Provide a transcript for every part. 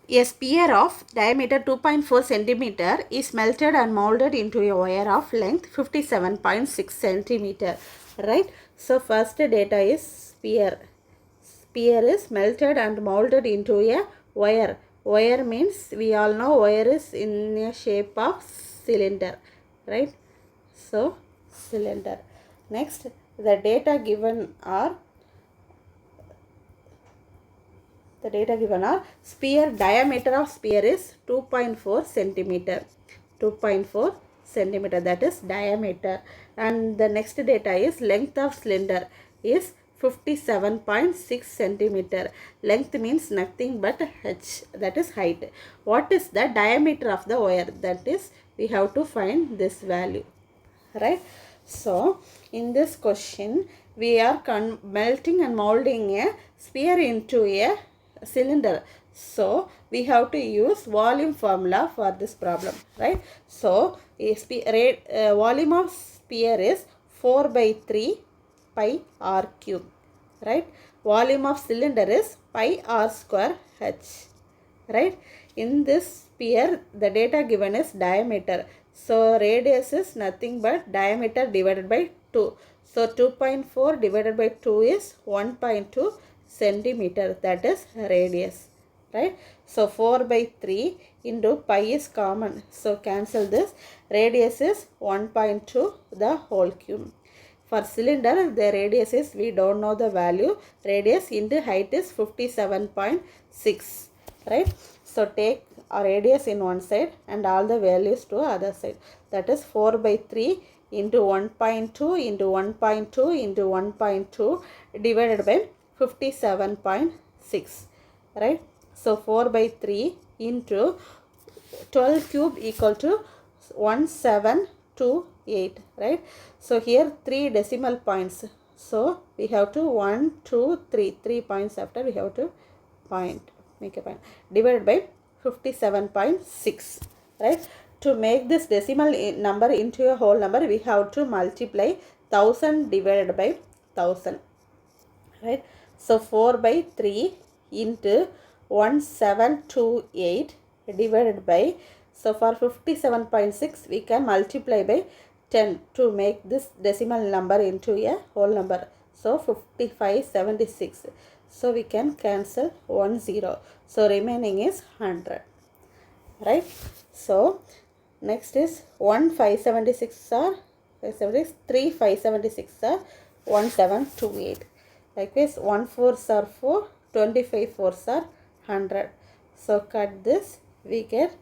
A sphere of diameter 2.4 centimeter is melted and molded into a wire of length 57.6 centimeter. Right? So first data is sphere. Sphere is melted and molded into a wire. Wire means we all know wire is in a shape of cylinder. Right? So cylinder. Next, the data given are sphere diameter of sphere is 2.4 centimeter. 2.4 centimeter, that is diameter. And the next data is length of cylinder is 57.6 centimeter. Length means nothing but h, that is height. What is the diameter of the wire? That is, we have to find this value. Right? So in this question we are melting and molding a sphere into a cylinder. So we have to use volume formula for this problem. Right? So volume of sphere is 4 by 3 pi r cube. Right? Volume of cylinder is pi r square h. Right? In this sphere the data given is diameter. So radius is nothing but diameter divided by 2. So 2.4 divided by 2 is 1.2 centimeter, that is radius. Right? So 4 by 3 into pi is common. So cancel this. Radius is 1.2 the whole cube. For cylinder the radius is, we don't know the value. Radius into height is 57.6. Right? So take a radius in one side and all the values to other side. That is 4 by 3 into 1.2 into 1.2 into 1.2 divided by 57.6. Right? So 4 by 3 into 12 cube equal to 1728. Right? So here 3 decimal points. So we have to 1, 2, 3. 3 points after we have to make a point. Divided by 57.6. Right? To make this decimal number into a whole number, we have to multiply 1000 divided by 1000. Right? So 4 by 3 into 1728 divided by, so for 57.6 we can multiply by 10 to make this decimal number into a whole number. So 5576. So we can cancel 1 0. So remaining is 100. Right? So next is 1 576 or 3 576 or 1728. Likewise 1 4s are 4, 25 4s are 100. So cut this, we get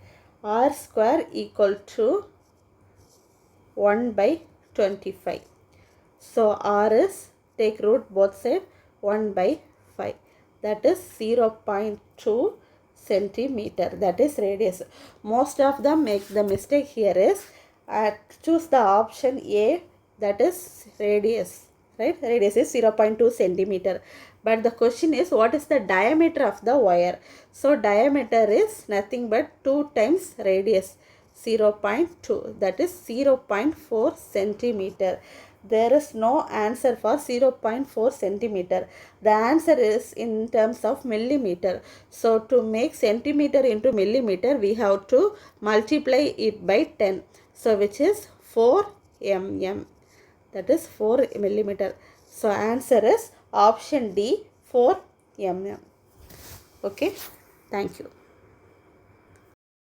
r square equal to 1 by 25. So r is, take root both side, 1 by 5. That is 0.2 centimeter. That is radius. Most of them make the mistake here is choose the option A, that is radius. Right? Radius is 0.2 centimeter. But the question is, what is the diameter of the wire? So diameter is nothing but 2 times radius, 0.2. That is 0.4 centimeter. There is no answer for 0.4 centimeter. The answer is in terms of millimeter. So to make centimeter into millimeter, we have to multiply it by 10. So which is 4 mm. That is 4 millimeter. So answer is option D, 4 mm. Okay. Thank you.